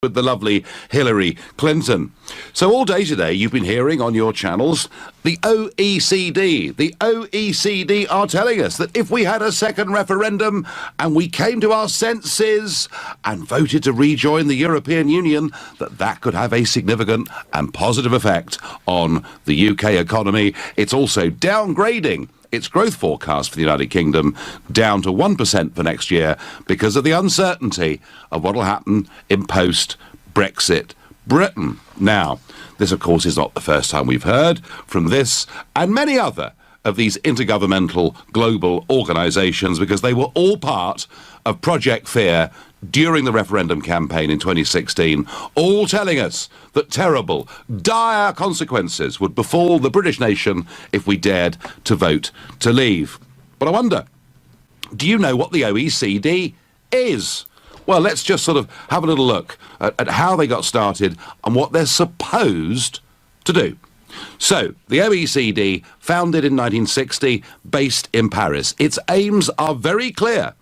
with the lovely Hillary Clinton. So all day today you've been hearing on your channels the OECD. The OECD are telling us that if we had a second referendum and we came to our senses and voted to rejoin the European Union, that could have a significant and positive effect on the UK economy. It's also downgrading its growth forecast for the United Kingdom down to 1% for next year because of the uncertainty of what will happen in post-Brexit Britain. Now, this, of course, is not the first time we've heard from this and many other of these intergovernmental global organisations because they were all part of Project Fear during the referendum campaign in 2016, all telling us that terrible, dire consequences would befall the British nation if we dared to vote to leave. But I wonder, do you know what the OECD is? Well, let's just sort of have a little look at how they got started and what they're supposed to do. So, the OECD, founded in 1960, based in Paris. Its aims are very clear.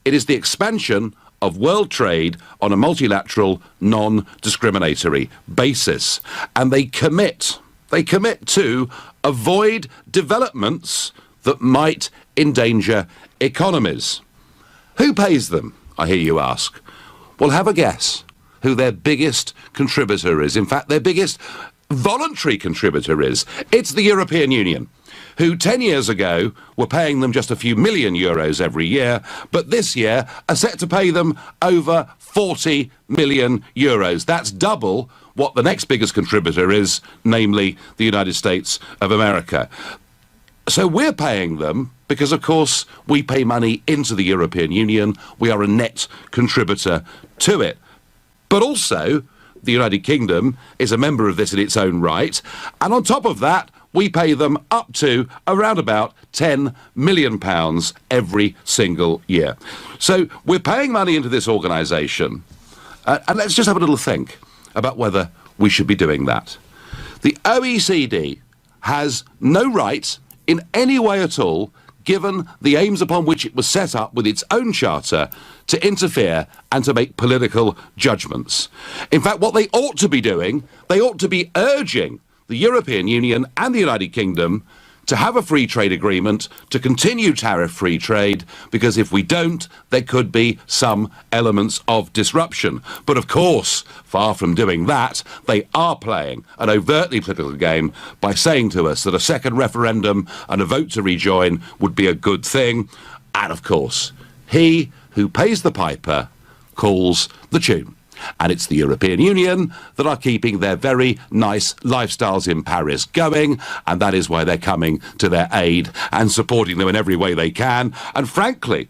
It is the expansion of world trade on a multilateral, non-discriminatory basis. And they commit to avoid developments that might endanger economies. Who pays them, I hear you ask? Well, have a guess who their biggest contributor is. In fact, their biggest voluntary contributor is. It's the European Union, who 10 years ago were paying them just a few million euros every year, but this year are set to pay them over 40 million euros. That's double what the next biggest contributor is, namely the United States of America. So we're paying them because, of course, we pay money into the European Union. We are a net contributor to it. But also, the United Kingdom is a member of this in its own right, and on top of that, we pay them up to around about £10 million every single year. So we're paying money into this organisation, and let's just have a little think about whether we should be doing that. The OECD has no right in any way at all, given the aims upon which it was set up with its own charter, to interfere and to make political judgments. In fact, what they ought to be doing, they ought to be urging the European Union and the United Kingdom to have a free trade agreement, to continue tariff-free trade, because if we don't, there could be some elements of disruption. But of course, far from doing that, they are playing an overtly political game by saying to us that a second referendum and a vote to rejoin would be a good thing. And of course, he who pays the piper calls the tune. And it's the European Union that are keeping their very nice lifestyles in Paris going, and that is why they're coming to their aid and supporting them in every way they can. And frankly,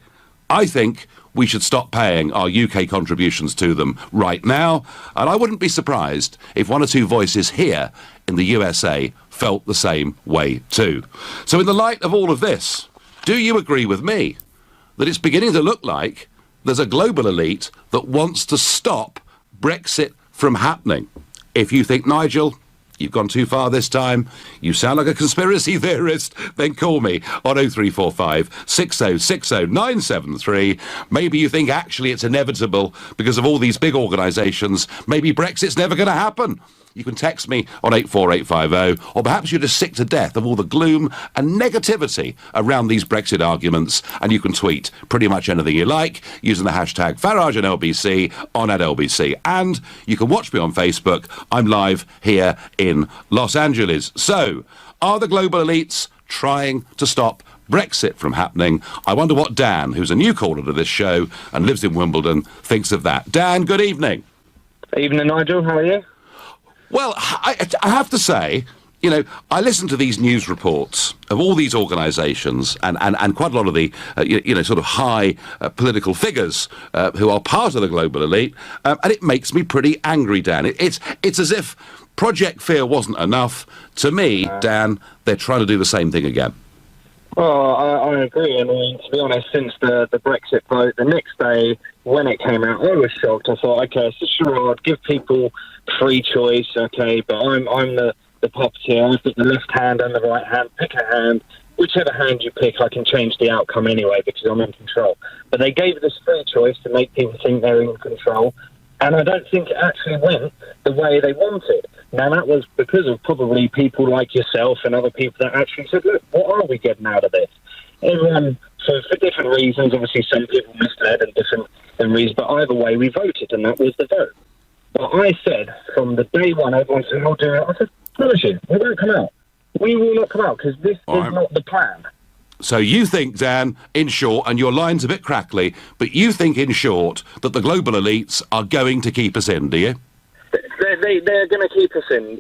I think we should stop paying our UK contributions to them right now, and I wouldn't be surprised if one or two voices here in the USA felt the same way too. So in the light of all of this, do you agree with me that it's beginning to look like there's a global elite that wants to stop Brexit from happening? If you think, Nigel, you've gone too far this time, you sound like a conspiracy theorist, then call me on 0345 6060 973. Maybe you think actually it's inevitable because of all these big organisations. Maybe Brexit's never going to happen. You can text me on 84850, or perhaps you're just sick to death of all the gloom and negativity around these Brexit arguments, and you can tweet pretty much anything you like using the hashtag Farage and LBC on @LBC. And you can watch me on Facebook. I'm live here in Los Angeles. So, are the global elites trying to stop Brexit from happening? I wonder what Dan, who's a new caller to this show and lives in Wimbledon, thinks of that. Dan, good evening. Evening, Nigel. How are you? Well, I have to say, you know, I listen to these news reports of all these organisations and quite a lot of the, sort of high political figures who are part of the global elite, and it makes me pretty angry, Dan. It's as if Project Fear wasn't enough. To me, Dan, they're trying to do the same thing again. Well, I agree. I mean, to be honest, since the Brexit vote, the next day when it came out, I was shocked. I thought, okay, it's a charade, give people free choice, okay, but I'm the puppeteer. I've got the left hand and the right hand. Pick a hand. Whichever hand you pick, I can change the outcome anyway because I'm in control. But they gave this free choice to make people think they're in control. And I don't think it actually went the way they wanted. Now, that was because of probably people like yourself and other people that actually said, look, what are we getting out of this? Everyone, so for different reasons, obviously some people misled and different reasons, but either way we voted, and that was the vote. But I said from the day one, everyone said, "I'll do it." I said, "Promise you, we won't come out. We will not come out because this is not the plan." So you think, Dan, in short, and your line's a bit crackly, but you think in short that the global elites are going to keep us in, do you? They're going to keep us in.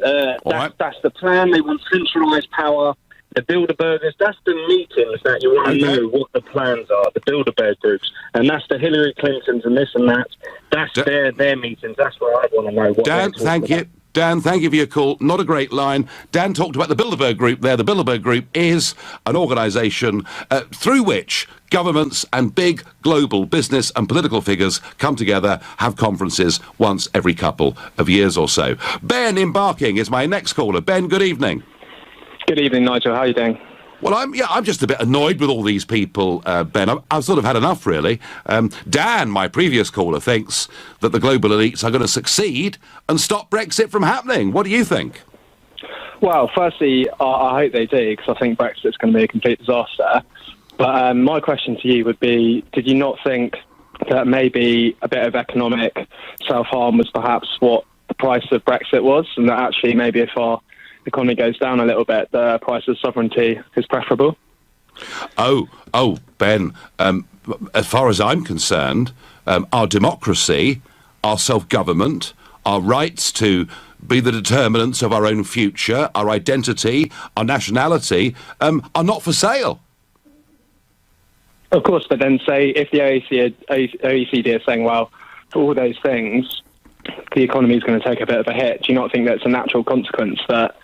That's the plan. They want centralised power. The Bilderbergers, that's the meetings that you want to know what the plans are, the Bilderberg groups. And that's the Hillary Clintons and this and that. That's their meetings. That's where I want to know what Dan, thank you. Dan, thank you for your call. Not a great line. Dan talked about the Bilderberg Group there. The Bilderberg Group is an organisation through which governments and big global business and political figures come together, have conferences once every couple of years or so. Ben in Barking is my next caller. Ben, good evening. Good evening, Nigel. How are you doing? Well, I'm just a bit annoyed with all these people, Ben. I've sort of had enough, really. Dan, my previous caller, thinks that the global elites are going to succeed and stop Brexit from happening. What do you think? Well, firstly, I hope they do, because I think Brexit's going to be a complete disaster. But my question to you would be, did you not think that maybe a bit of economic self-harm was perhaps what the price of Brexit was, and that actually maybe if our economy goes down a little bit, the price of sovereignty is preferable? Oh, Ben, as far as I'm concerned, our democracy, our self-government, our rights to be the determinants of our own future, our identity, our nationality, are not for sale. Of course, but then say if the OECD are saying, well, for all those things, the economy is going to take a bit of a hit, do you not think that's a natural consequence that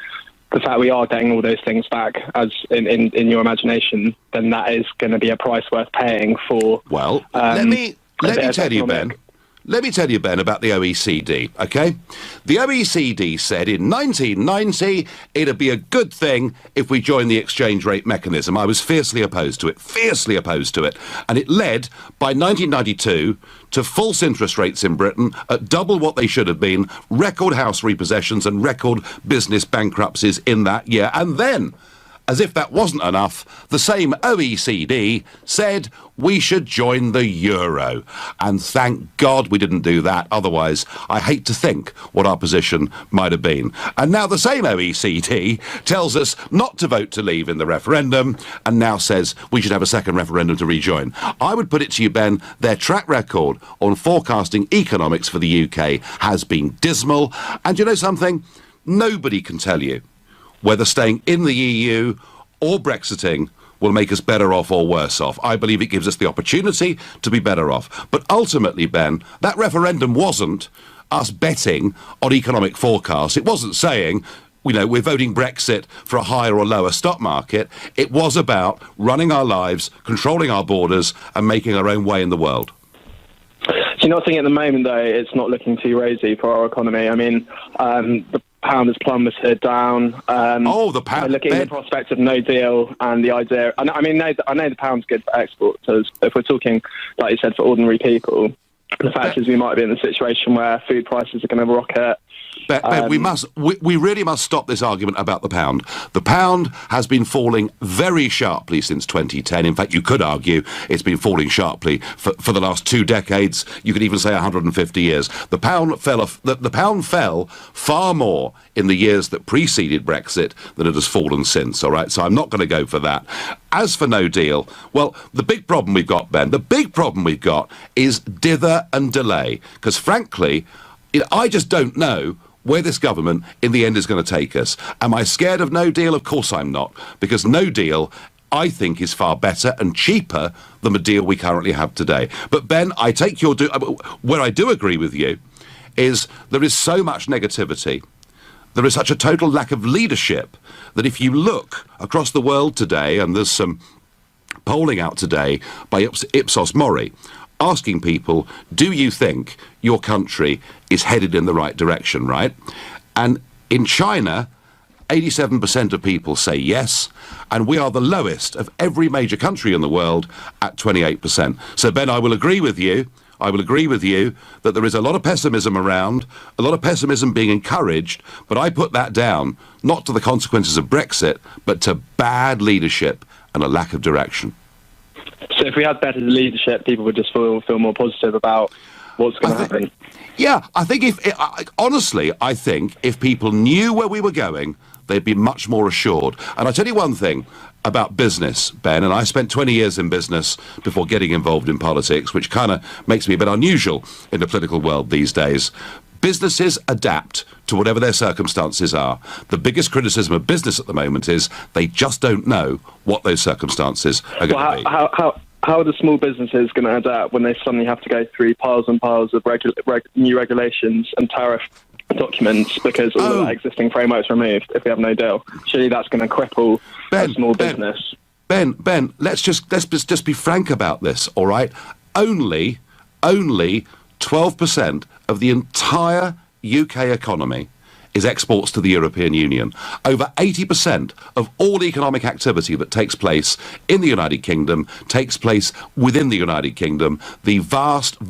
the fact we are getting all those things back, as in your imagination, then that is going to be a price worth paying for? Well, let me tell you, Ben. Let me tell you, Ben, about the OECD, OK? The OECD said in 1990 it'd be a good thing if we joined the exchange rate mechanism. I was fiercely opposed to it, and it led, by 1992, to false interest rates in Britain at double what they should have been, record house repossessions and record business bankruptcies in that year. And then, as if that wasn't enough, the same OECD said we should join the euro. And thank God we didn't do that. Otherwise, I hate to think what our position might have been. And now the same OECD tells us not to vote to leave in the referendum, and now says we should have a second referendum to rejoin. I would put it to you, Ben, their track record on forecasting economics for the UK has been dismal. And you know something? Nobody can tell you whether staying in the EU or Brexiting will make us better off or worse off. I believe it gives us the opportunity to be better off. But ultimately, Ben, that referendum wasn't us betting on economic forecasts. It wasn't saying, you know, we're voting Brexit for a higher or lower stock market. It was about running our lives, controlling our borders, and making our own way in the world. Do you not think at the moment, though, it's not looking too rosy for our economy? I mean, the pound has plummeted down. The pound. Looking at the prospect of no deal and the idea. I know the pound's good for exporters. If we're talking, like you said, for ordinary people, the fact is we might be in a situation where food prices are going to rocket. Ben, we really must stop this argument about the pound. The pound has been falling very sharply since 2010. In fact, you could argue it's been falling sharply for the last 2 decades. You could even say 150 years. The pound fell far more in the years that preceded Brexit than it has fallen since. All right, so I'm not going to go for that. As for no deal, well, the big problem we've got, Ben, is dither and delay. Because frankly, I just don't know where this government in the end is going to take us. Am I scared of no deal? Of course I'm not, because no deal, I think, is far better and cheaper than the deal we currently have today. But Ben, I take your where I do agree with you is there is so much negativity, there is such a total lack of leadership, that if you look across the world today, and there's some polling out today by Ipsos Mori, asking people, do you think your country is headed in the right direction, right? And in China, 87% of people say yes, and we are the lowest of every major country in the world at 28%. So, Ben, I will agree with you I will agree with you that there is a lot of pessimism around, a lot of pessimism being encouraged, but I put that down not to the consequences of Brexit, but to bad leadership and a lack of direction. So if we had better leadership, people would just feel more positive about what's going to happen. Yeah, I think honestly, I think if people knew where we were going, they'd be much more assured. And I'll tell you one thing about business, Ben, and I spent 20 years in business before getting involved in politics, which kind of makes me a bit unusual in the political world these days. Businesses adapt to whatever their circumstances are. The biggest criticism of business at the moment is they just don't know what those circumstances are going to be. How are the small businesses going to adapt when they suddenly have to go through piles and piles of new regulations and tariff documents because all of that existing framework's removed if we have no deal? Surely that's going to cripple a small business. Ben, let's just be frank about this, all right? Only 12% of the entire UK economy is exports to the European Union. Over 80% of all economic activity that takes place in the United Kingdom takes place within the United Kingdom. The vast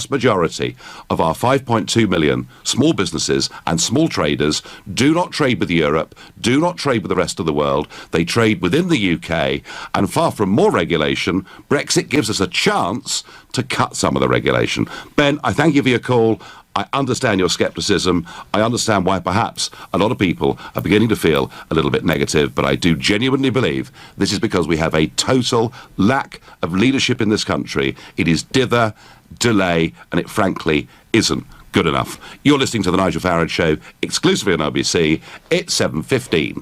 majority of our 5.2 million small businesses and small traders do not trade with Europe, do not trade with the rest of the world. They trade within the UK, and far from more regulation, Brexit gives us a chance to cut some of the regulation. Ben, I thank you for your call. I understand your scepticism. I understand why perhaps a lot of people are beginning to feel a little bit negative, but I do genuinely believe this is because we have a total lack of leadership in this country. It is dither, delay, and it frankly isn't good enough. You're listening to The Nigel Farage Show, exclusively on OBC. It's 7:15.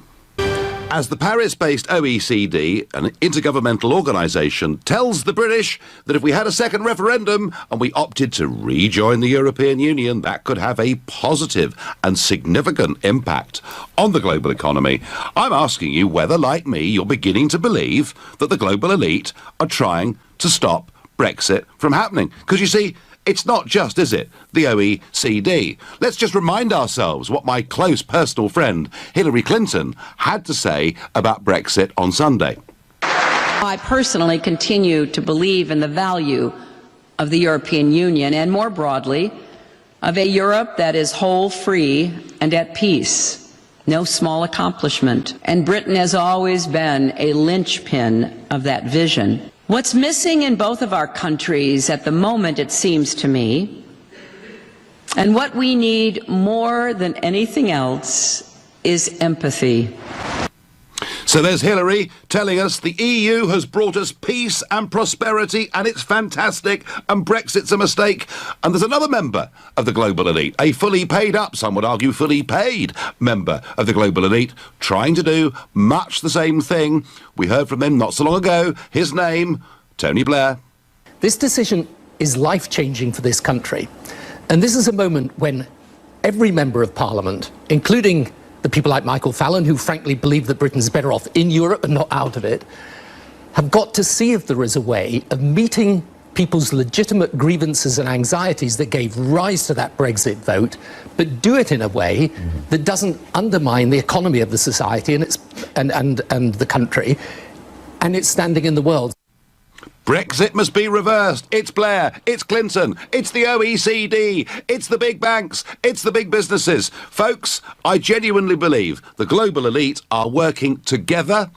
As the Paris-based OECD, an intergovernmental organisation, tells the British that if we had a second referendum and we opted to rejoin the European Union, that could have a positive and significant impact on the global economy. I'm asking you whether, like me, you're beginning to believe that the global elite are trying to stop Brexit from happening. Because you see, it's not just, is it, the OECD? Let's just remind ourselves what my close personal friend Hillary Clinton had to say about Brexit on Sunday. I personally continue to believe in the value of the European Union and, more broadly, of a Europe that is whole, free, and at peace. No small accomplishment. And Britain has always been a linchpin of that vision. What's missing in both of our countries at the moment, it seems to me, and what we need more than anything else, is empathy. So there's Hillary telling us the EU has brought us peace and prosperity and it's fantastic and Brexit's a mistake. And there's another member of the global elite, a fully paid up, some would argue fully paid member of the global elite, trying to do much the same thing. We heard from him not so long ago. His name, Tony Blair. This decision is life-changing for this country. And this is a moment when every member of Parliament, including the people like Michael Fallon, who frankly believe that Britain's better off in Europe and not out of it, have got to see if there is a way of meeting people's legitimate grievances and anxieties that gave rise to that Brexit vote, but do it in a way that doesn't undermine the economy of the society and the country and its standing in the world. Brexit must be reversed. It's Blair, it's Clinton, it's the OECD, it's the big banks, it's the big businesses. Folks, I genuinely believe the global elite are working together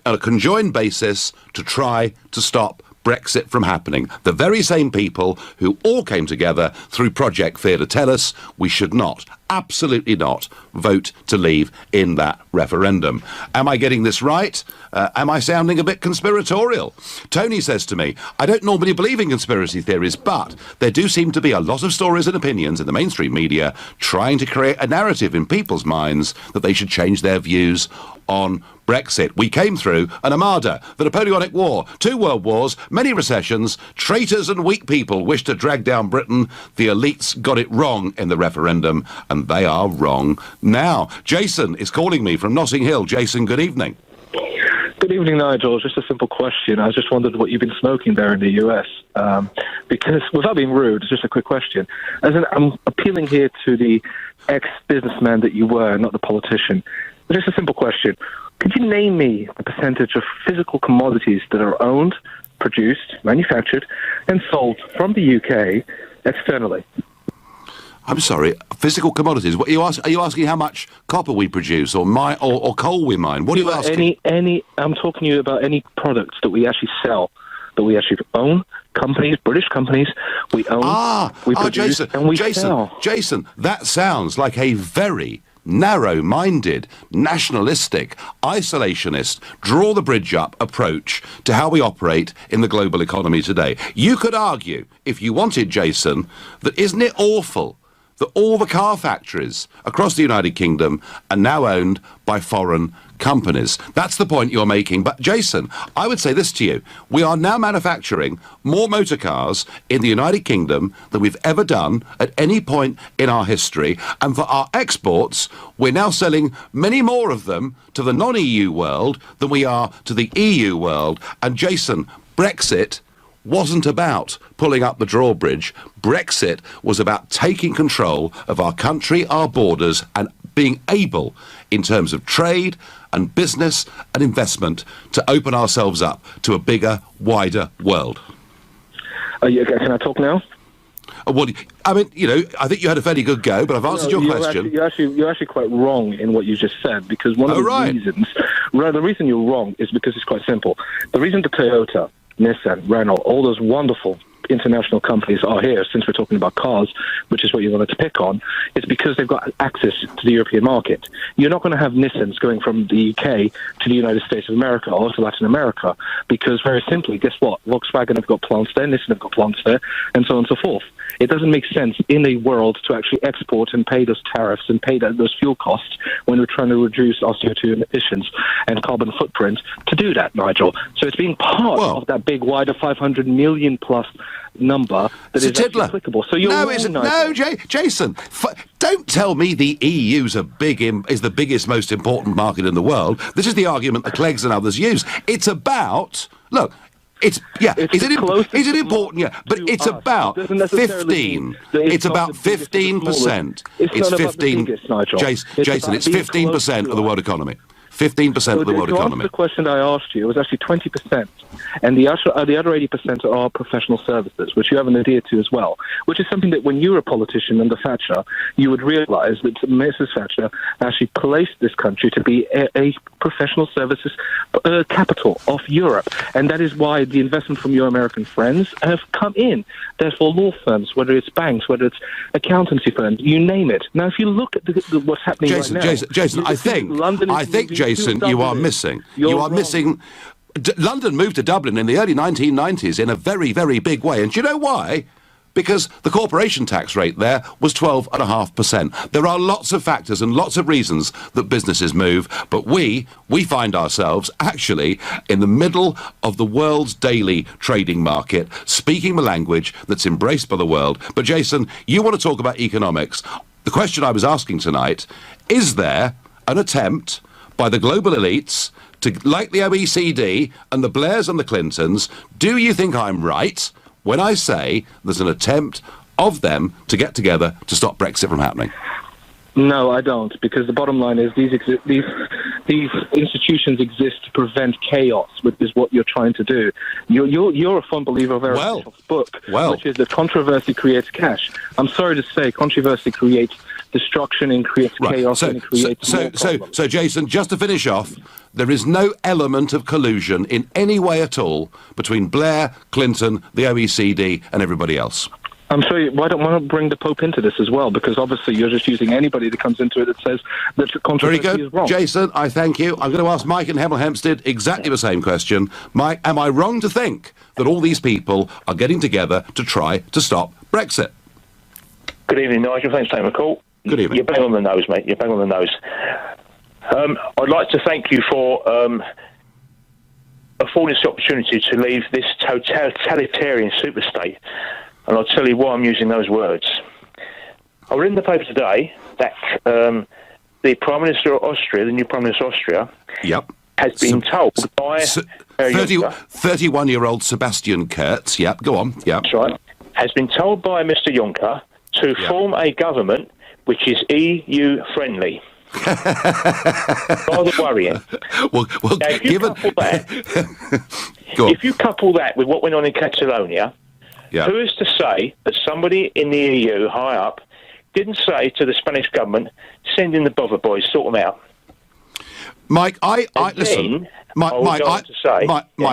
on a conjoined basis to try to stop Brexit from happening. The very same people who all came together through Project Fear to tell us we should not, absolutely not, vote to leave in that referendum. Am I getting this right? Am I sounding a bit conspiratorial? Tony says to me, I don't normally believe in conspiracy theories, but there do seem to be a lot of stories and opinions in the mainstream media trying to create a narrative in people's minds that they should change their views on Brexit. We came through an armada, the Napoleonic War, 2 world wars, many recessions, traitors and weak people wish to drag down Britain. The elites got it wrong in the referendum, and they are wrong now. Jason is calling me from Notting Hill. Jason, good evening. Good evening, Nigel. Just a simple question. I just wondered what you've been smoking there in the US. Because, without being rude, it's just a quick question. I'm appealing here to the ex-businessman that you were, not the politician. Just a simple question. Could you name me the percentage of physical commodities that are owned produced, manufactured, and sold from the UK externally. I'm sorry, physical commodities. What are you asking how much copper we produce or coal we mine? What are you asking? I'm talking to you about any products that we actually sell, that we actually own. Companies, British companies, we own, we produce, and we sell. Jason, that sounds like a very narrow-minded, nationalistic, isolationist, draw the bridge up approach to how we operate in the global economy today. You could argue, if you wanted, Jason, that isn't it awful that all the car factories across the United Kingdom are now owned by foreign companies? That's the point you're making. But, Jason, I would say this to you. We are now manufacturing more motor cars in the United Kingdom than we've ever done at any point in our history. And for our exports, we're now selling many more of them to the non-EU world than we are to the EU world. And, Jason, Brexit wasn't about pulling up the drawbridge. Brexit was about taking control of our country, our borders, and being able, in terms of trade and business and investment, to open ourselves up to a bigger, wider world. Can I talk now? Well, I mean, I think you had a fairly good go, but I've answered your question. You're actually quite wrong in what you just said, because one of the reasons... The reason you're wrong is because it's quite simple. The reason the Toyota, Nissan, Renault, all those wonderful international companies are here, since we're talking about cars, which is what you wanted to pick on, is because they've got access to the European market. You're not going to have Nissans going from the UK to the United States of America or to Latin America, because very simply, guess what? Volkswagen have got plants there, Nissan have got plants there, and so on and so forth. It doesn't make sense in a world to actually export and pay those tariffs and pay those fuel costs when we're trying to reduce our CO2 emissions and carbon footprint to do that, Nigel. So it's being part of that big, wider 500 million plus number that is actually applicable. So you're Jason, don't tell me the EU's is the biggest, most important market in the world. This is the argument that Cleggs and others use. It's about, look, is it important? Yeah, but it's about 15. It's about 15%. It's 15. Jason, it's 15% of the world economy. 15% of the world economy. The question I asked you was actually 20%, and the other 80% are professional services, which you haven't adhered to as well, which is something that when you were a politician under Thatcher, you would realise that Mrs. Thatcher actually placed this country to be a professional services capital of Europe, and that is why the investment from your American friends have come in. Therefore, law firms, whether it's banks, whether it's accountancy firms, you name it. Now, if you look at what's happening right now... Jason, I think, Jason, you are missing. London moved to Dublin in the early 1990s in a very, very big way. And do you know why? Because the corporation tax rate there was 12.5%. There are lots of factors and lots of reasons that businesses move, but we find ourselves actually in the middle of the world's daily trading market, speaking the language that's embraced by the world. But Jason, you want to talk about economics. The question I was asking tonight, is there an attempt by the global elites to, like the OECD and the Blairs and the Clintons, do you think I'm right when I say there's an attempt of them to get together to stop Brexit from happening? No, I don't, because the bottom line is these institutions exist to prevent chaos, which is what you're trying to do. You're a fond believer of Aristotle's book, which is that controversy creates cash. I'm sorry to say, controversy creates destruction and creates chaos and it creates more problems. So, Jason, just to finish off, there is no element of collusion in any way at all between Blair, Clinton, the OECD and everybody else. I'm sorry, why don't bring the Pope into this as well? Because obviously you're just using anybody that comes into it that says that controversy is wrong. Jason, I thank you. I'm going to ask Mike in Hemel Hempstead exactly the same question. Mike, am I wrong to think that all these people are getting together to try to stop Brexit? Good evening, Nigel. Thanks for taking my call. Good evening. You're bang on the nose, mate. You're bang on the nose. I'd like to thank you for affording us the opportunity to leave this totalitarian superstate. And I'll tell you why I'm using those words. I read in the paper today that the Prime Minister of Austria, the new Prime Minister of Austria, has been told by 31-year-old Sebastian Kurz, go on, That's right, has been told by Mr Juncker to form a government which is EU-friendly. Rather worrying. Well, Now, if you couple that, if you couple that with what went on in Catalonia, yeah. who is to say that somebody in the EU high up didn't say to the Spanish government, "Send in the bother boys, sort them out"? Mike, listen. Mike,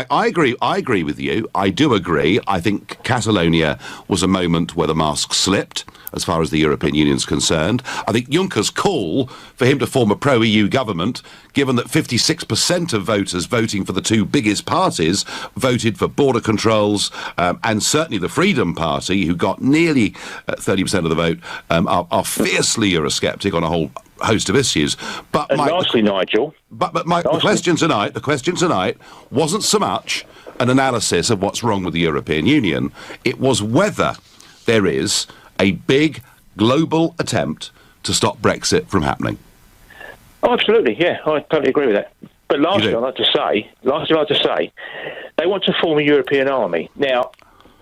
I agree. I agree with you. I do agree. I think Catalonia was a moment where the mask slipped, as far as the European Union's concerned. I think Juncker's call for him to form a pro-EU government, given that 56% of voters voting for the two biggest parties voted for border controls, and certainly the Freedom Party, who got nearly 30% of the vote, are fiercely Eurosceptic on a whole host of issues. But and Mike, lastly, Nigel. But Mike, the question tonight wasn't so much an analysis of what's wrong with the European Union. It was whether there is a big global attempt to stop Brexit from happening. Oh, absolutely, yeah, I totally agree with that. But lastly, I'd like to say, they want to form a European army. Now,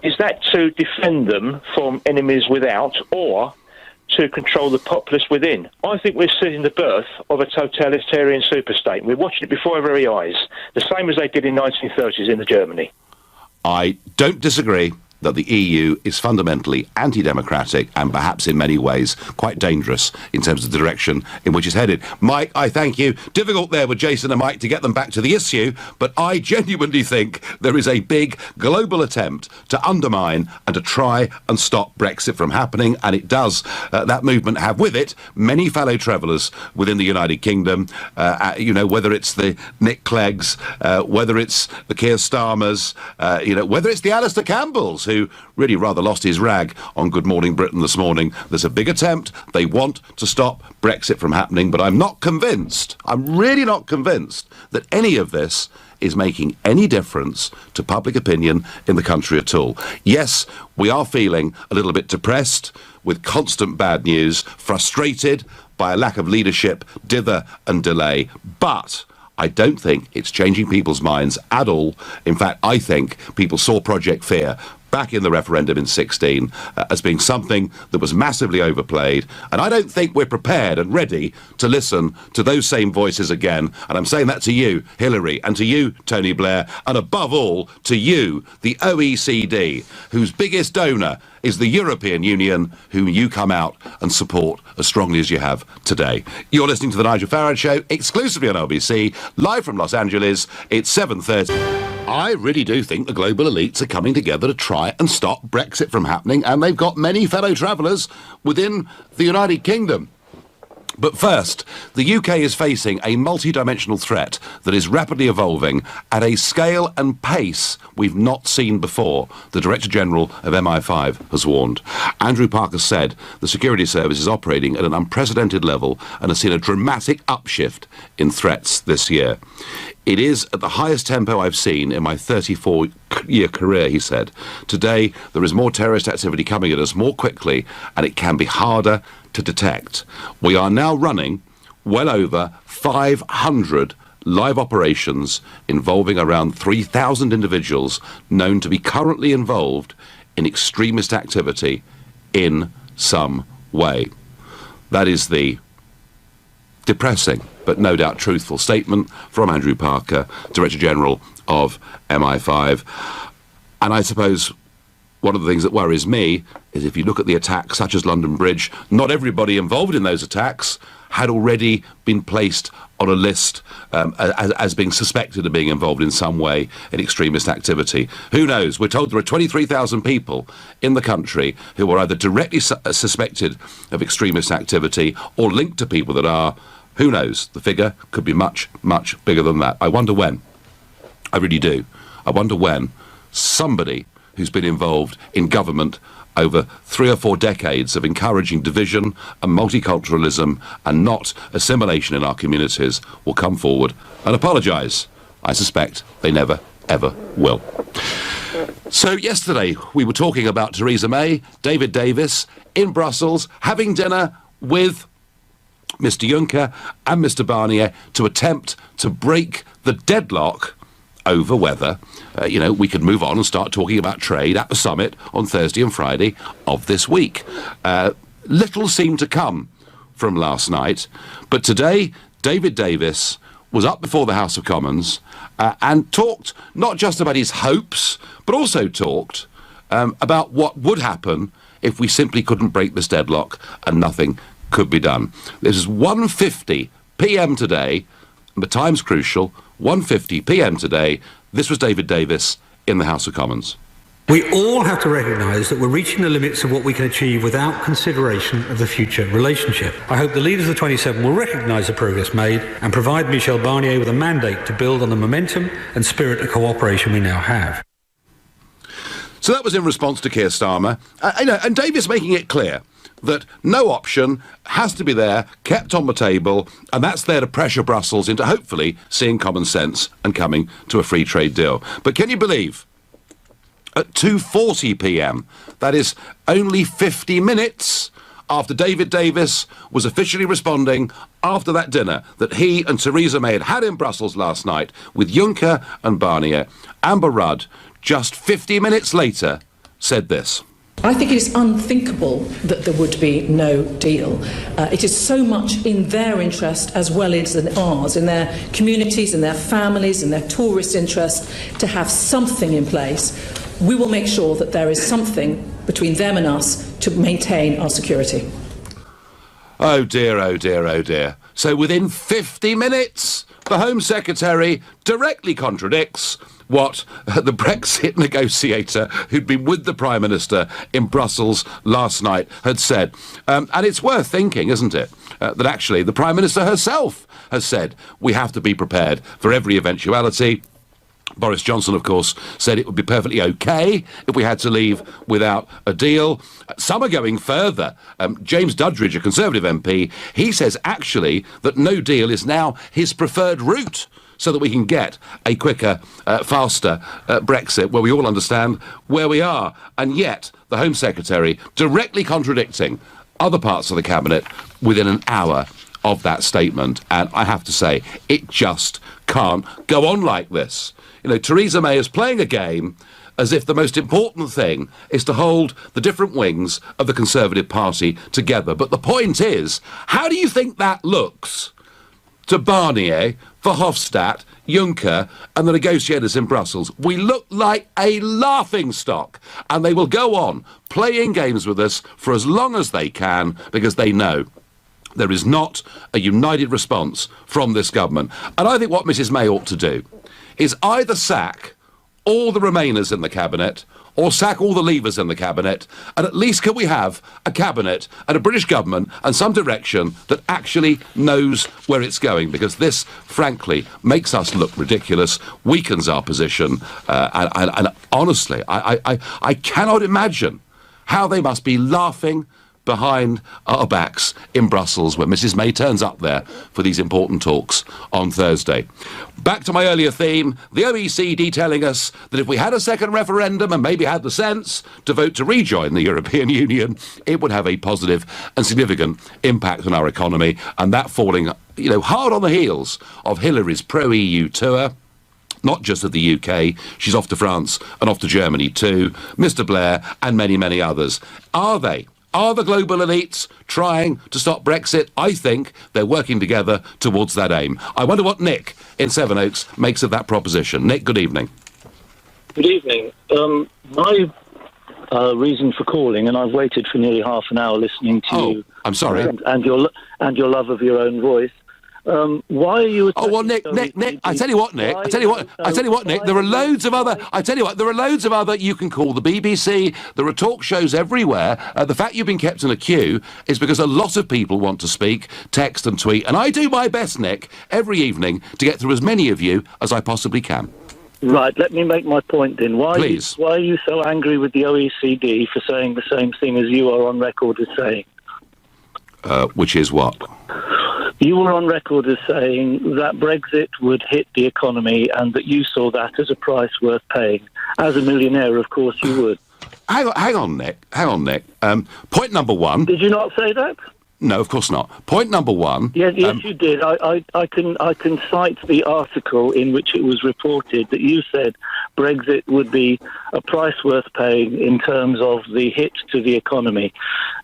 is that to defend them from enemies without, or to control the populace within? I think we're seeing the birth of a totalitarian superstate. We're watching it before our very eyes, the same as they did in 1930s in Germany. I don't disagree that the EU is fundamentally anti-democratic and perhaps in many ways quite dangerous in terms of the direction in which it's headed. Mike, I thank you. Difficult there with Jason and Mike to get them back to the issue, but I genuinely think there is a big global attempt to undermine and to try and stop Brexit from happening, and it does, that movement, have with it many fellow travellers within the United Kingdom, whether it's the Nick Cleggs, whether it's the Keir Starmers, whether it's the Alistair Campbells, who really rather lost his rag on Good Morning Britain this morning. There's a big attempt. They want to stop Brexit from happening, but I'm not convinced, I'm really not convinced that any of this is making any difference to public opinion in the country at all. Yes, we are feeling a little bit depressed with constant bad news, frustrated by a lack of leadership, dither and delay, but I don't think it's changing people's minds at all. In fact, I think people saw Project Fear back in the referendum in 16 as being something that was massively overplayed, and I don't think we're prepared and ready to listen to those same voices again. And I'm saying that to you, Hillary, and to you, Tony Blair, and above all to you, the OECD, whose biggest donor is the European Union, whom you come out and support as strongly as you have today. You're listening to the Nigel Farage Show, exclusively on LBC, live from Los Angeles. It's 7:30. I really do think the global elites are coming together to try and stop Brexit from happening, and they've got many fellow travellers within the United Kingdom. But first, the UK is facing a multi-dimensional threat that is rapidly evolving at a scale and pace we've not seen before, the Director General of MI5 has warned. Andrew Parker said the security service is operating at an unprecedented level and has seen a dramatic upshift in threats this year. It is at the highest tempo I've seen in my 34-year career, he said. Today, there is more terrorist activity coming at us more quickly, and it can be harder to detect. We are now running well over 500 live operations involving around 3,000 individuals known to be currently involved in extremist activity in some way. That is the depressing but no doubt truthful statement from Andrew Parker, Director General of MI5. And I suppose one of the things that worries me is if you look at the attacks such as London Bridge, not everybody involved in those attacks had already been placed on a list as being suspected of being involved in some way in extremist activity. Who knows? We're told there are 23,000 people in the country who are either directly suspected of extremist activity or linked to people that are. Who knows? The figure could be much, much bigger than that. I wonder when. I really do. I wonder when somebody who's been involved in government over 3 or 4 decades of encouraging division and multiculturalism and not assimilation in our communities will come forward and apologise. I suspect they never, ever will. So yesterday we were talking about Theresa May, David Davis, in Brussels, having dinner with Mr Juncker and Mr Barnier to attempt to break the deadlock over whether, we could move on and start talking about trade at the summit on Thursday and Friday of this week. Little seemed to come from last night. But today, David Davis was up before the House of Commons and talked not just about his hopes, but also talked about what would happen if we simply couldn't break this deadlock and nothing could be done. This is 1:50 p.m. today, and the time's crucial, 1:50 p.m. today. This was David Davis in the House of Commons. We all have to recognise that we're reaching the limits of what we can achieve without consideration of the future relationship. I hope the leaders of the 27 will recognise the progress made and provide Michel Barnier with a mandate to build on the momentum and spirit of cooperation we now have. So that was in response to Keir Starmer, and Davis making it clear that no option has to be there, kept on the table, and that's there to pressure Brussels into hopefully seeing common sense and coming to a free trade deal. But can you believe, at 2:40 p.m, that is only 50 minutes after David Davis was officially responding after that dinner that he and Theresa May had in Brussels last night with Juncker and Barnier, Amber Rudd, just 50 minutes later, said this. I think it is unthinkable that there would be no deal. It is so much in their interest as well as in ours, in their communities, in their families, in their tourist interest, to have something in place. We will make sure that there is something between them and us to maintain our security. Oh dear, oh dear, oh dear. So within 50 minutes, the Home Secretary directly contradicts what the Brexit negotiator who'd been with the Prime Minister in Brussels last night had said. And it's worth thinking, isn't it, that actually the Prime Minister herself has said we have to be prepared for every eventuality. Boris Johnson, of course, said it would be perfectly OK if we had to leave without a deal. Some are going further. James Dudridge, a Conservative MP, he says actually that no deal is now his preferred route so that we can get a quicker, faster Brexit where we all understand where we are. And yet, the Home Secretary directly contradicting other parts of the Cabinet within an hour of that statement. And I have to say, it just can't go on like this. You know, Theresa May is playing a game as if the most important thing is to hold the different wings of the Conservative Party together. But the point is, how do you think that looks to Barnier, Verhofstadt, Juncker and the negotiators in Brussels? We look like a laughingstock, and they will go on playing games with us for as long as they can because they know there is not a united response from this government. And I think what Mrs May ought to do is either sack all the Remainers in the Cabinet or sack all the Leavers in the Cabinet, and at least can we have a Cabinet and a British government and some direction that actually knows where it's going, because this, frankly, makes us look ridiculous, weakens our position, and honestly, I cannot imagine how they must be laughing behind our backs in Brussels when Mrs May turns up there for these important talks on Thursday. Back to my earlier theme, the OECD telling us that if we had a second referendum and maybe had the sense to vote to rejoin the European Union, it would have a positive and significant impact on our economy, and that falling, hard on the heels of Hillary's pro-EU tour. Not just of the UK, she's off to France and off to Germany too, Mr Blair and many, many others. Are the global elites trying to stop Brexit? I think they're working together towards that aim. I wonder what Nick in Sevenoaks makes of that proposition. Nick, good evening. Good evening. My reason for calling, and I've waited for nearly half an hour listening to you. I'm sorry. And your love of your own voice. Why are you? Oh well, Nick. I tell you what, Nick. Nick. There are loads of other. There are loads of other. You can call the BBC. There are talk shows everywhere. The fact you've been kept in a queue is because a lot of people want to speak, text and tweet, and I do my best, Nick, every evening to get through as many of you as I possibly can. Right. Let me make my point then. Why are you so angry with the OECD for saying the same thing as you are on record as saying? Which is what? You were on record as saying that Brexit would hit the economy and that you saw that as a price worth paying. As a millionaire, of course, you would. Hang on, Nick. Point number one. Did you not say that? No, of course not. Point number one. Yes, you did. I can cite the article in which it was reported that you said Brexit would be a price worth paying in terms of the hit to the economy.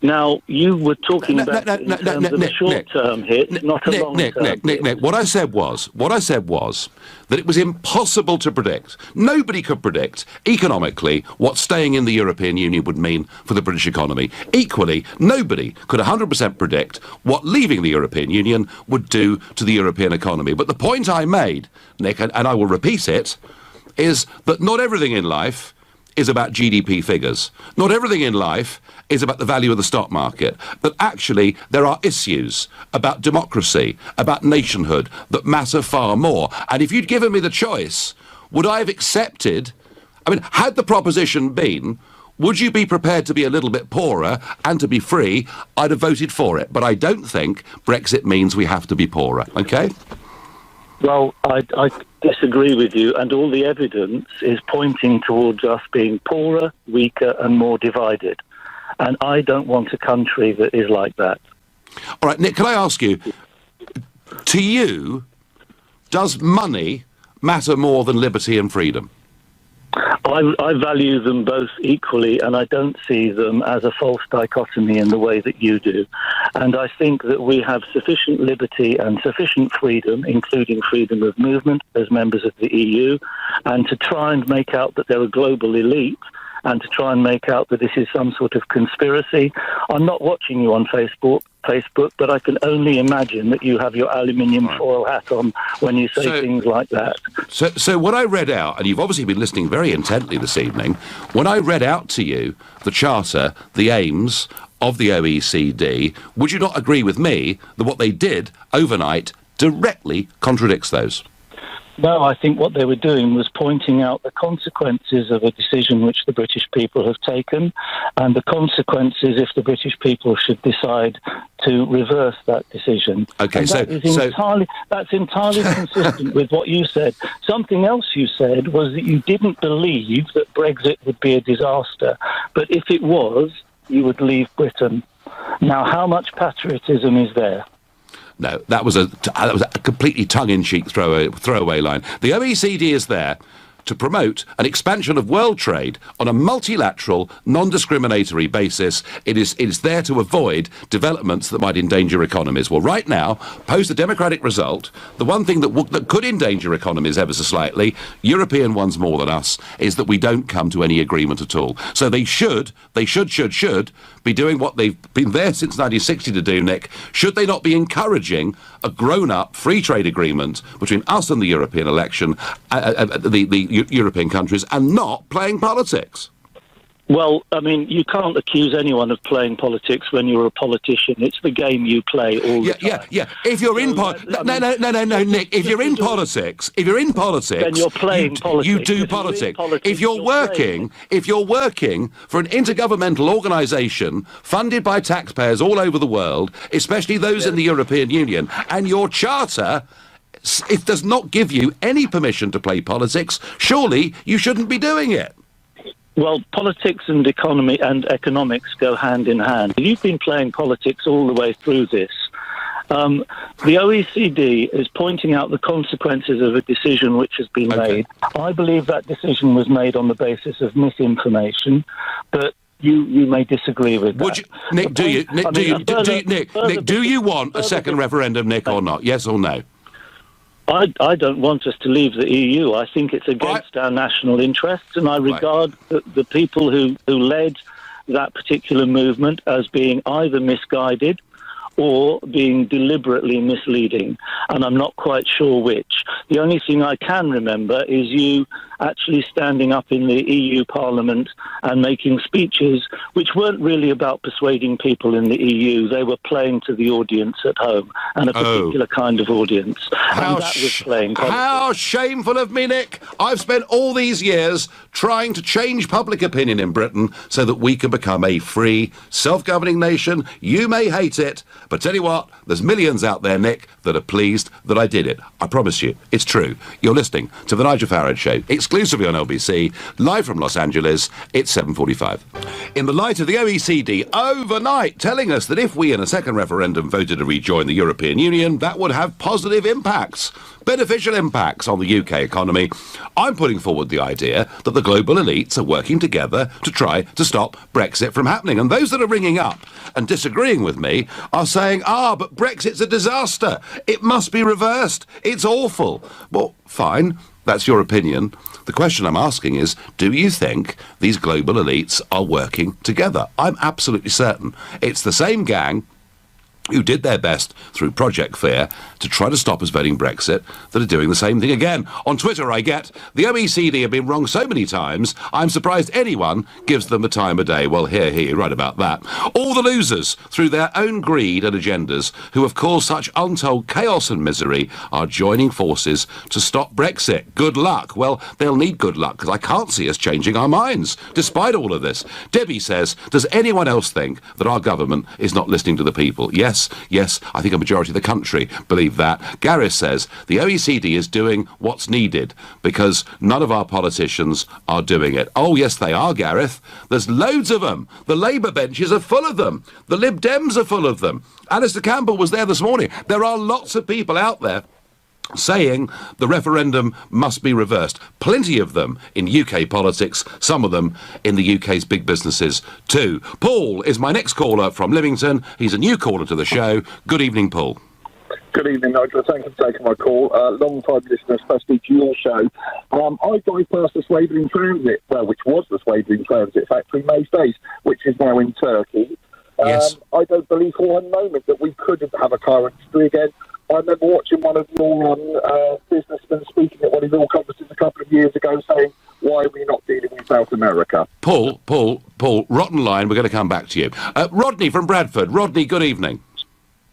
Now, you were talking about the short-term hit, not a long-term hit. Nick, what I said was that it was impossible to predict. Nobody could predict economically what staying in the European Union would mean for the British economy. Equally, nobody could 100% predict what leaving the European Union would do to the European economy. But the point I made, Nick, and I will repeat it, is that not everything in life is about GDP figures. Not everything in life is about the value of the stock market. But actually, there are issues about democracy, about nationhood, that matter far more. And if you'd given me the choice, would I have accepted... I mean, had the proposition been, would you be prepared to be a little bit poorer and to be free, I'd have voted for it. But I don't think Brexit means we have to be poorer, OK? Well, I disagree with you, and all the evidence is pointing towards us being poorer, weaker and more divided. And I don't want a country that is like that. All right, Nick, can I ask you, to you, does money matter more than liberty and freedom? I value them both equally, and I don't see them as a false dichotomy in the way that you do. And I think that we have sufficient liberty and sufficient freedom, including freedom of movement as members of the EU, and to try and make out that they're a global elite, and to try and make out that this is some sort of conspiracy. I'm not watching you on Facebook, but I can only imagine that you have your aluminium foil hat on when you say things like that. So when I read out, and you've obviously been listening very intently this evening, when I read out to you the Charter, the aims of the OECD, would you not agree with me that what they did overnight directly contradicts those? No, I think what they were doing was pointing out the consequences of a decision which the British people have taken, and the consequences if the British people should decide to reverse that decision. Okay, and that's entirely consistent with what you said. Something else you said was that you didn't believe that Brexit would be a disaster, but if it was, you would leave Britain. Now, how much patriotism is there? No, that was a completely tongue-in-cheek throwaway line. The OECD is there to promote an expansion of world trade on a multilateral, non-discriminatory basis. It is there to avoid developments that might endanger economies. Well, right now, post the democratic result, the one thing that could endanger economies ever so slightly, European ones more than us, is that we don't come to any agreement at all. So they should be doing what they've been there since 1960 to do, Nick. Should they not be encouraging a grown-up free trade agreement between us and the European election, the European countries, and not playing politics? Well, I mean, you can't accuse anyone of playing politics when you're a politician. It's the game you play all the time. Yeah. If you're in politics, no, Nick. If you're in politics, then you're playing politics. You do politics. If you're working for an intergovernmental organisation funded by taxpayers all over the world, especially those in the European Union, and your charter, it does not give you any permission to play politics, surely you shouldn't be doing it. Well, politics and economy and economics go hand in hand. You've been playing politics all the way through this. The OECD is pointing out the consequences of a decision which has been made. I believe that decision was made on the basis of misinformation, but you may disagree with that. Nick, do you want a second referendum, Nick, or not? Yes or no? I don't want us to leave the EU. I think it's against our national interests, and I regard the people who led that particular movement as being either misguided or being deliberately misleading, and I'm not quite sure which. The only thing I can remember is you actually standing up in the EU Parliament and making speeches which weren't really about persuading people in the EU. They were playing to the audience at home, and a particular kind of audience. And that was playing politics. How shameful of me, Nick. I've spent all these years trying to change public opinion in Britain so that we can become a free, self-governing nation. You may hate it, But tell you what, there's millions out there, Nick, that are pleased that I did it. I promise you, it's true. You're listening to The Nigel Farage Show, exclusively on LBC, live from Los Angeles. It's 7:45. In the light of the OECD overnight telling us that if we in a second referendum voted to rejoin the European Union, that would have positive impacts, beneficial impacts on the UK economy, I'm putting forward the idea that the global elites are working together to try to stop Brexit from happening. And those that are ringing up and disagreeing with me are saying, but Brexit's a disaster. It must be reversed. It's awful. Well, fine. That's your opinion. The question I'm asking is, do you think these global elites are working together? I'm absolutely certain. It's the same gang who did their best through Project Fear to try to stop us voting Brexit that are doing the same thing again. On Twitter I get, the OECD have been wrong so many times, I'm surprised anyone gives them the time of day. Well, here, you're right about that. All the losers, through their own greed and agendas, who have caused such untold chaos and misery, are joining forces to stop Brexit. Good luck. Well, they'll need good luck, because I can't see us changing our minds, despite all of this. Debbie says, does anyone else think that our government is not listening to the people? Yes, I think a majority of the country believe that. Gareth says the OECD is doing what's needed because none of our politicians are doing it. Oh, yes, they are, Gareth. There's loads of them. The Labour benches are full of them. The Lib Dems are full of them. Alistair Campbell was there this morning. There are lots of people out there saying the referendum must be reversed. Plenty of them in UK politics, some of them in the UK's big businesses too. Paul is my next caller from Livingston. He's a new caller to the show. Good evening, Paul. Good evening, Nigel. Thank you for taking my call. Long-time listener, especially to your show. I drive past the Swabian Transit, which was the Swabian Transit factory most days, which is now in Turkey. Yes. I don't believe for one moment that we could have a car industry again. I remember watching one of your businessmen speaking at one of your conferences a couple of years ago saying, why are we not dealing with South America? Paul, rotten line, we're going to come back to you. Rodney from Bradford. Rodney, good evening.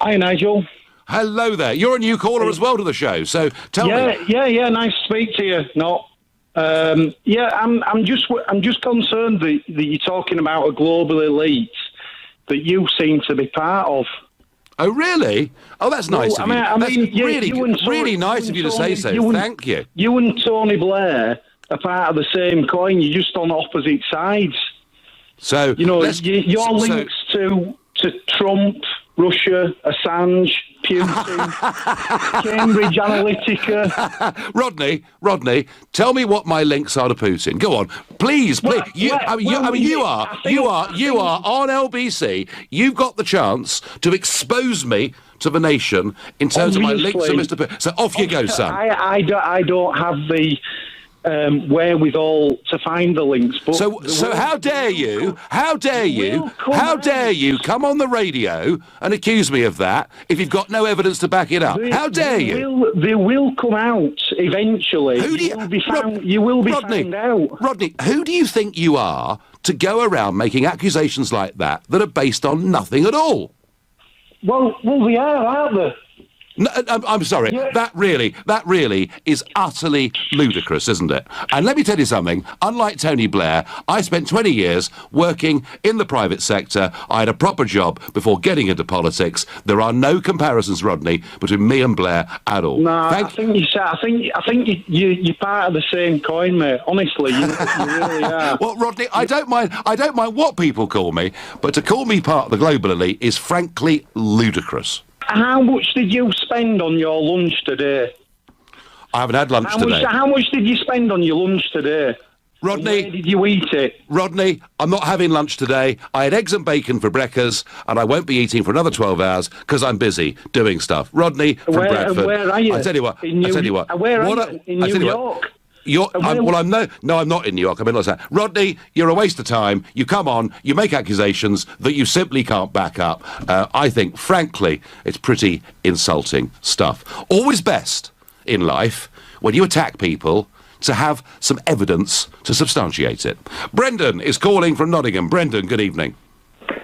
Hi, Nigel. Hello there. You're a new caller as well to the show, so tell me. Yeah, nice to speak to you. I'm just concerned that you're talking about a global elite that you seem to be part of. Oh, really? Oh, that's nice of you. That's really nice of you to say so. Thank you. You and Tony Blair are part of the same coin. You're just on opposite sides. So, your links to Trump, Russia, Assange, Putin, Cambridge Analytica. Rodney, tell me what my links are to Putin. Go on, please. You are on LBC. You've got the chance to expose me to the nation in terms of my links to Mr. Putin. So off you go, son. I don't have the wherewithal to find the links. But so how dare you come on the radio and accuse me of that if you've got no evidence to back it up? How dare you? They will come out eventually. You will be found out. Rodney, who do you think you are to go around making accusations like that are based on nothing at all? Well, we are, aren't they? No, I'm sorry. Yeah. That really is utterly ludicrous, isn't it? And let me tell you something. Unlike Tony Blair, I spent 20 years working in the private sector. I had a proper job before getting into politics. There are no comparisons, Rodney, between me and Blair at all. No, I think you're part of the same coin, mate. Honestly, you really are. Well, Rodney, I don't mind what people call me, but to call me part of the global elite is frankly ludicrous. How much did you spend on your lunch today? I haven't had lunch today. How much did you spend on your lunch today? Rodney, where did you eat it? Rodney, I'm not having lunch today. I had eggs and bacon for breakfast, and I won't be eating for another 12 hours because I'm busy doing stuff. Rodney from Bradford. Where are you? I tell you what. Where are you? In New York? I'm not in New York. I'm in Los Angeles. Rodney, you're a waste of time. You come on, you make accusations that you simply can't back up. I think, frankly, it's pretty insulting stuff. Always best in life, when you attack people, to have some evidence to substantiate it. Brendan is calling from Nottingham. Brendan, good evening.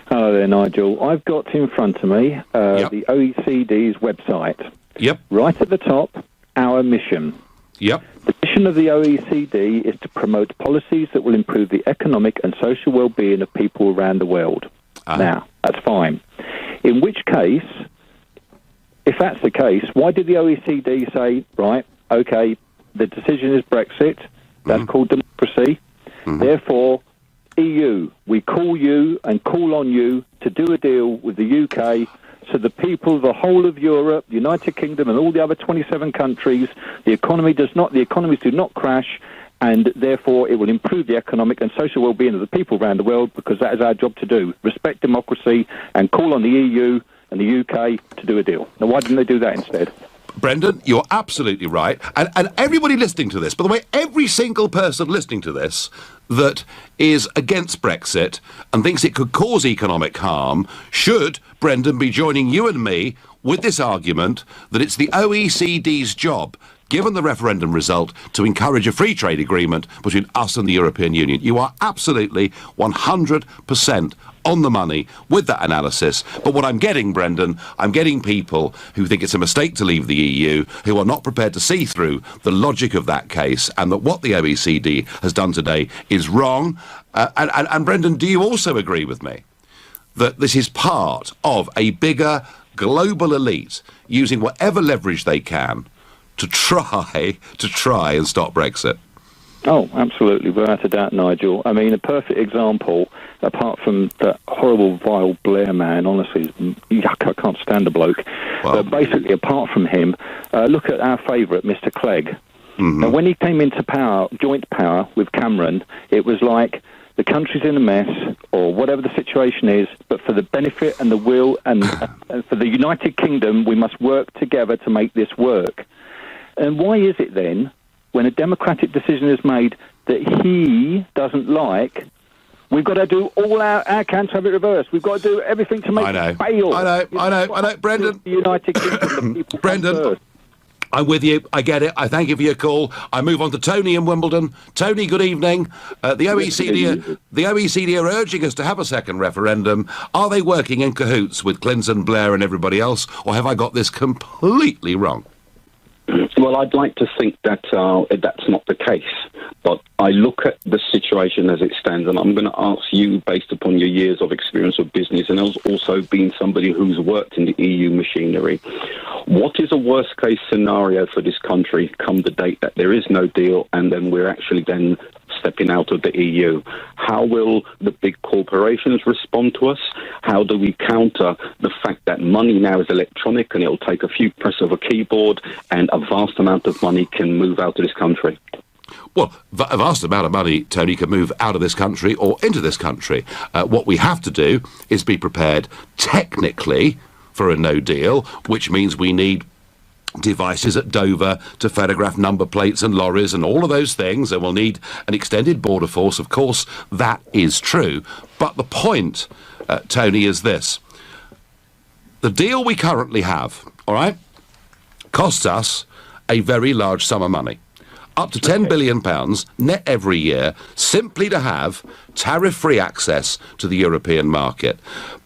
Hello there, Nigel. I've got in front of me the OECD's website. Yep. Right at the top, our mission. Yep. The mission of the OECD is to promote policies that will improve the economic and social well-being of people around the world. Now, that's fine. In which case, if that's the case, why did the OECD say, right, okay, the decision is Brexit, that's called democracy, therefore, EU, we call you and call on you to do a deal with the UK so the people, the whole of Europe, the United Kingdom and all the other 27 countries, the economies do not crash, and therefore it will improve the economic and social well-being of the people around the world, because that is our job to do. Respect democracy and call on the EU and the UK to do a deal. Now, why didn't they do that instead? Brendan, you're absolutely right. And everybody listening to this, by the way, every single person listening to this that is against Brexit and thinks it could cause economic harm should, Brendan, be joining you and me with this argument that it's the OECD's job, given the referendum result, to encourage a free trade agreement between us and the European Union. You are absolutely 100% on the money with that analysis. But what I'm getting, Brendan, I'm getting people who think it's a mistake to leave the EU, who are not prepared to see through the logic of that case, and that what the OECD has done today is wrong. And Brendan, do you also agree with me that this is part of a bigger global elite using whatever leverage they can to try and stop Brexit? Oh, absolutely, without a doubt, Nigel. I mean, a perfect example, apart from that horrible, vile Blair man, honestly, yuck, I can't stand the bloke. Well, but basically, apart from him, look at our favourite, Mr. Clegg. Now, when he came into power, joint power with Cameron, it was like the country's in a mess, or whatever the situation is, but for the benefit and the will and for the United Kingdom, we must work together to make this work. And why is it then, when a democratic decision is made that he doesn't like, we've got to do all our can to have it reversed. We've got to do everything to make it fail. I know, Brendan. The United Kingdom, the people Brendan, I'm with you. I get it. I thank you for your call. I move on to Tony in Wimbledon. Tony, good evening. The OECD are urging us to have a second referendum. Are they working in cahoots with Clinton, Blair and everybody else, or have I got this completely wrong? Well, I'd like to think that that's not the case. But I look at the situation as it stands, and I'm going to ask you, based upon your years of experience of business and also being somebody who's worked in the EU machinery, what is a worst-case scenario for this country come the date that there is no deal and then we're actually then stepping out of the EU? How will the big corporations respond to us? How do we counter the fact that money now is electronic and it'll take a few press of a keyboard and a vast amount of money can move out of this country? Well, a vast amount of money, Tony, can move out of this country or into this country. What we have to do is be prepared technically for a no deal, which means we need devices at Dover to photograph number plates and lorries and all of those things, and we'll need an extended border force. Of course, that is true. But the point, Tony, is this. The deal we currently have, all right, costs us a very large sum of money. Up to £10 billion net every year, simply to have tariff-free access to the European market.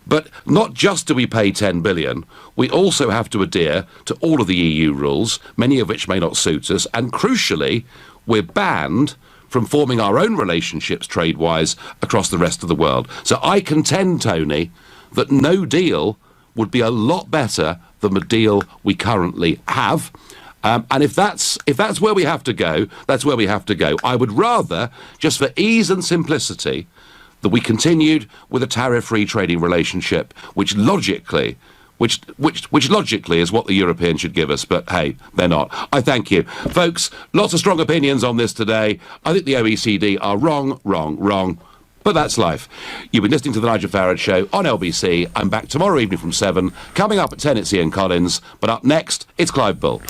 But not just do we pay $10 billion, we also have to adhere to all of the EU rules, many of which may not suit us, and crucially, we're banned from forming our own relationships trade-wise across the rest of the world. So I contend, Tony, that no deal would be a lot better than the deal we currently have. And if that's where we have to go, that's where we have to go. I would rather, just for ease and simplicity, that we continued with a tariff-free trading relationship, which logically is what the Europeans should give us. But hey, they're not. I thank you, folks. Lots of strong opinions on this today. I think the OECD are wrong. But that's life. You've been listening to the Nigel Farage Show on LBC. I'm back tomorrow evening from 7. Coming up at 10, it's Ian Collins. But up next, it's Clive Bull.